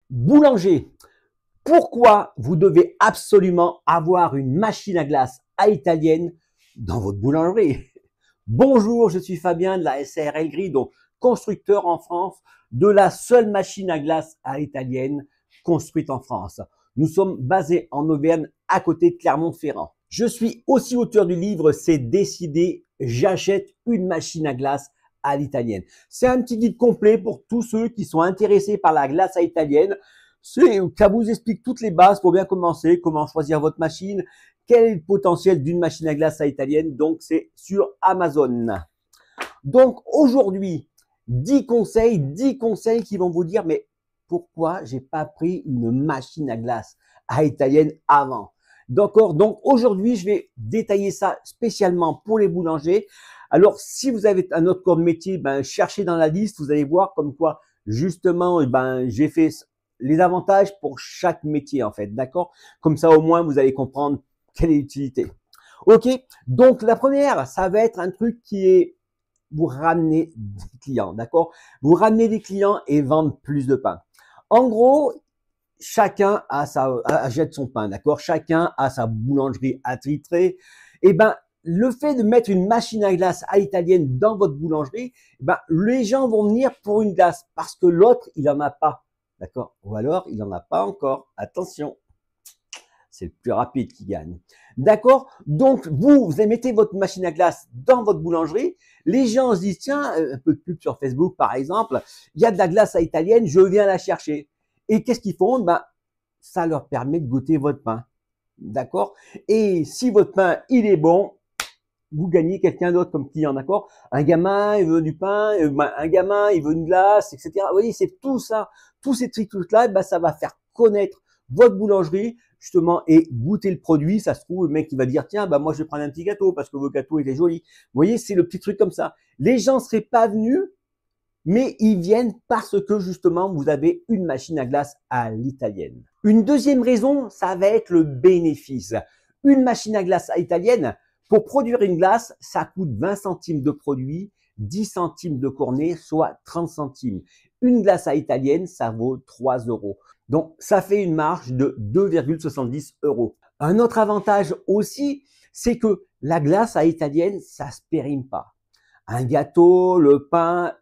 Boulanger, pourquoi vous devez absolument avoir une machine à glace à italienne dans votre boulangerie? Bonjour, je suis Fabien de la SARL Grille, donc constructeur en France de la seule machine à glace à italienne construite en France. Nous sommes basés en Auvergne, à côté de Clermont-Ferrand. Je suis aussi auteur du livre C'est décidé, j'achète une machine à glace à l'italienne. C'est un petit guide complet pour tous ceux qui sont intéressés par la glace à italienne. Ça vous explique toutes les bases pour bien commencer, comment choisir votre machine, quel est le potentiel d'une machine à glace à italienne. Donc, c'est sur Amazon. Donc, aujourd'hui, 10 conseils qui vont vous dire, mais pourquoi j'ai pas pris une machine à glace à italienne avant? D'accord? Donc, aujourd'hui, je vais détailler ça spécialement pour les boulangers. Alors, si vous avez un autre corps de métier, cherchez dans la liste, vous allez voir comme quoi, justement, j'ai fait les avantages pour chaque métier, en fait. D'accord? Comme ça, au moins, vous allez comprendre quelle est l'utilité. OK? Donc, la première, ça va être un truc qui est vous ramener des clients. D'accord? Vous ramenez des clients et vendre plus de pain. En gros, chacun achète son pain. D'accord? Chacun a sa boulangerie attitrée. Et le fait de mettre une machine à glace à italienne dans votre boulangerie, les gens vont venir pour une glace parce que l'autre, il en a pas. D'accord? Ou alors, il n'en a pas encore. Attention, c'est le plus rapide qui gagne. D'accord? Donc, vous mettez votre machine à glace dans votre boulangerie. Les gens se disent, tiens, un peu de pub sur Facebook, par exemple, il y a de la glace à italienne, je viens la chercher. Et qu'est-ce qu'ils font? Ça leur permet de goûter votre pain. D'accord? Et si votre pain, il est bon, vous gagnez quelqu'un d'autre comme client, d'accord? Un gamin, il veut du pain, un gamin, il veut une glace, etc. Vous voyez, c'est tout ça, tous ces trucs-là, ça va faire connaître votre boulangerie, justement, et goûter le produit. Ça se trouve, le mec, il va dire, tiens, moi, je vais prendre un petit gâteau parce que vos gâteaux étaient jolis. Vous voyez, c'est le petit truc comme ça. Les gens seraient pas venus, mais ils viennent parce que, justement, vous avez une machine à glace à l'italienne. Une deuxième raison, ça va être le bénéfice. Une machine à glace à italienne, pour produire une glace, ça coûte 20 centimes de produit, 10 centimes de cornet, soit 30 centimes. Une glace à italienne, ça vaut 3 euros. Donc, ça fait une marge de 2,70 euros. Un autre avantage aussi, c'est que la glace à italienne, ça se périme pas. Un gâteau, le pain,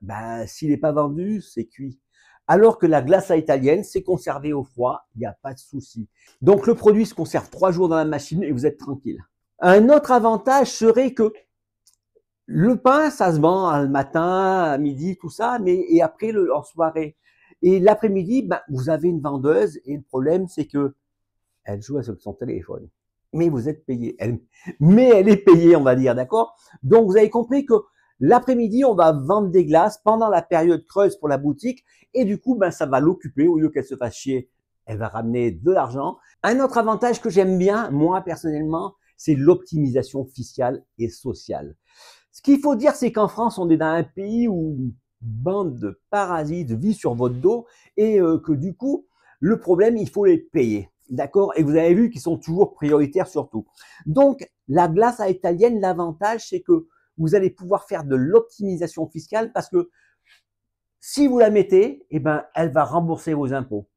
s'il n'est pas vendu, c'est cuit. Alors que la glace à italienne, c'est conservé au froid, il n'y a pas de souci. Donc, le produit se conserve 3 jours dans la machine et vous êtes tranquille. Un autre avantage serait que le pain, ça se vend le matin, à midi, tout ça, et après en soirée. Et l'après-midi, vous avez une vendeuse et le problème, c'est que elle joue avec son téléphone. Mais vous êtes payé. Mais elle est payée, on va dire, d'accord? Donc, vous avez compris que l'après-midi, on va vendre des glaces pendant la période creuse pour la boutique et du coup, ça va l'occuper au lieu qu'elle se fasse chier. Elle va ramener de l'argent. Un autre avantage que j'aime bien, moi, personnellement, c'est l'optimisation fiscale et sociale. Ce qu'il faut dire, c'est qu'en France, on est dans un pays où une bande de parasites vit sur votre dos et que du coup, le problème, il faut les payer. D'accord? Et vous avez vu qu'ils sont toujours prioritaires surtout. Donc, la glace à italienne, l'avantage, c'est que vous allez pouvoir faire de l'optimisation fiscale parce que si vous la mettez, elle va rembourser vos impôts.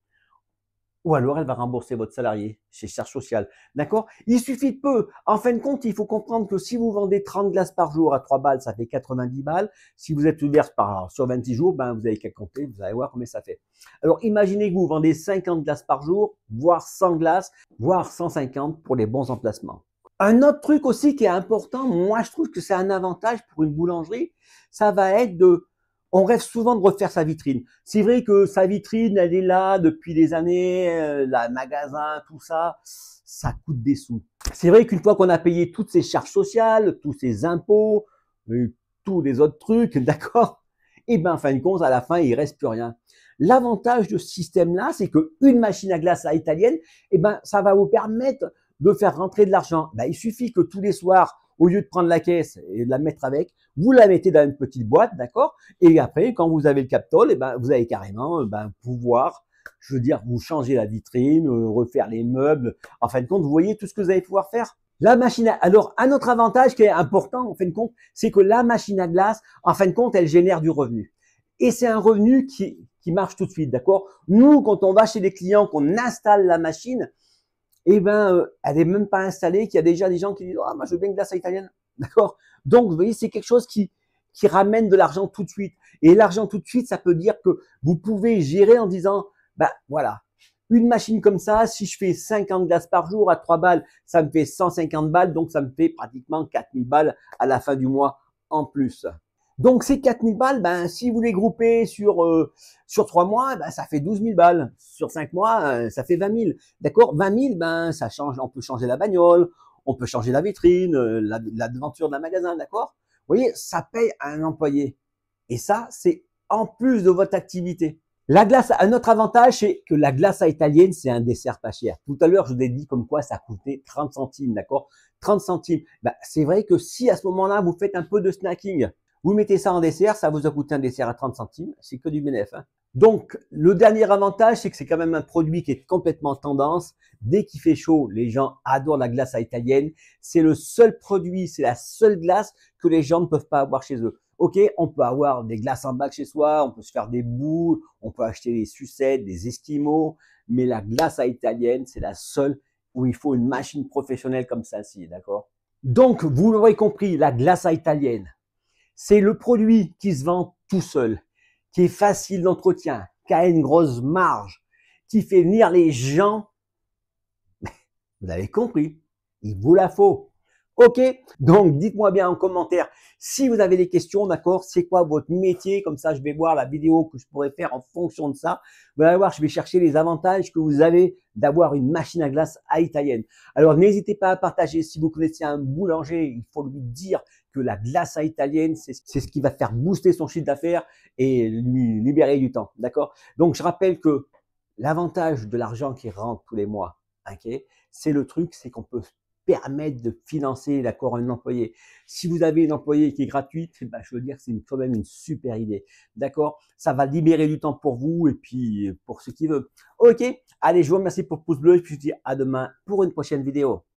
Ou alors, elle va rembourser votre salarié chez Charges Sociales. D'accord? Il suffit de peu. En fin de compte, il faut comprendre que si vous vendez 30 glaces par jour à 3 balles, ça fait 90 balles. Si vous êtes ouvert sur 26 jours, vous avez qu'à compter, vous allez voir combien ça fait. Alors, imaginez que vous vendez 50 glaces par jour, voire 100 glaces, voire 150 pour les bons emplacements. Un autre truc aussi qui est important, moi je trouve que c'est un avantage pour une boulangerie, ça va être on rêve souvent de refaire sa vitrine. C'est vrai que sa vitrine, elle est là depuis des années, le magasin, tout ça, ça coûte des sous. C'est vrai qu'une fois qu'on a payé toutes ces charges sociales, tous ces impôts, tous les autres trucs, d'accord? En fin de compte, à la fin, il reste plus rien. L'avantage de ce système-là, c'est qu'une machine à glace à italienne, ça va vous permettre de faire rentrer de l'argent. Il suffit que tous les soirs, au lieu de prendre la caisse et de la mettre avec, vous la mettez dans une petite boîte, d'accord? Et après, quand vous avez le Captol, vous allez carrément pouvoir, je veux dire, vous changer la vitrine, refaire les meubles. En fin de compte, vous voyez tout ce que vous allez pouvoir faire. La machine à... Alors, un autre avantage qui est important, en fin de compte, c'est que la machine à glace, en fin de compte, elle génère du revenu. Et c'est un revenu qui qui marche tout de suite, d'accord? Nous, quand on va chez les clients, qu'on installe la machine, eh ben, elle est même pas installée, qu'il y a déjà des gens qui disent, ah, moi, je veux bien une glace à italienne, d'accord? Donc, vous voyez, c'est quelque chose qui ramène de l'argent tout de suite. Et l'argent tout de suite, ça peut dire que vous pouvez gérer en disant, bah, voilà, une machine comme ça, si je fais 50 glaces par jour à 3 balles, ça me fait 150 balles, donc ça me fait pratiquement 4000 balles à la fin du mois en plus. Donc ces 4000 balles, ben, si vous les groupez sur 3 mois, ben, ça fait 12 000 balles. Sur 5 mois, ça fait 20 000. D'accord? 20 000, ben, ça change, on peut changer la bagnole, on peut changer la vitrine, la devanture d'un magasin, d'accord? Vous voyez, ça paye à un employé. Et ça, c'est en plus de votre activité. La glace, un autre avantage, c'est que la glace à italienne, c'est un dessert pas cher. Tout à l'heure, je vous ai dit comme quoi ça coûtait 30 centimes, d'accord? 30 centimes. Ben, c'est vrai que si à ce moment-là, vous faites un peu de snacking, vous mettez ça en dessert, ça vous a coûté un dessert à 30 centimes, c'est que du bénéfice. Hein. Donc, le dernier avantage, c'est que c'est quand même un produit qui est complètement tendance. Dès qu'il fait chaud, les gens adorent la glace à italienne. C'est le seul produit, c'est la seule glace que les gens ne peuvent pas avoir chez eux. Ok, on peut avoir des glaces en bac chez soi, on peut se faire des boules, on peut acheter des sucettes, des esquimaux, mais la glace à italienne, c'est la seule où il faut une machine professionnelle comme celle-ci, d'accord? Donc, vous l'aurez compris, la glace à italienne, c'est le produit qui se vend tout seul, qui est facile d'entretien, qui a une grosse marge, qui fait venir les gens. Vous avez compris, il vous la faut. Ok, donc dites-moi bien en commentaire si vous avez des questions, d'accord? C'est quoi votre métier? Comme ça, je vais voir la vidéo que je pourrais faire en fonction de ça. Vous allez voir, je vais chercher les avantages que vous avez d'avoir une machine à glace à italienne. Alors, n'hésitez pas à partager. Si vous connaissez un boulanger, il faut lui dire que la glace à italienne, c'est ce qui va faire booster son chiffre d'affaires et lui libérer du temps, d'accord? Donc, je rappelle que l'avantage de l'argent qui rentre tous les mois, ok, c'est le truc, c'est qu'on peut permettre de financer d'accord un employé. Si vous avez une employée qui est gratuite, ben, je veux dire que c'est quand même une super idée. D'accord? Ça va libérer du temps pour vous et puis pour ceux qui veulent. Ok, allez, je vous remercie pour le pouce bleu et puis je vous dis à demain pour une prochaine vidéo.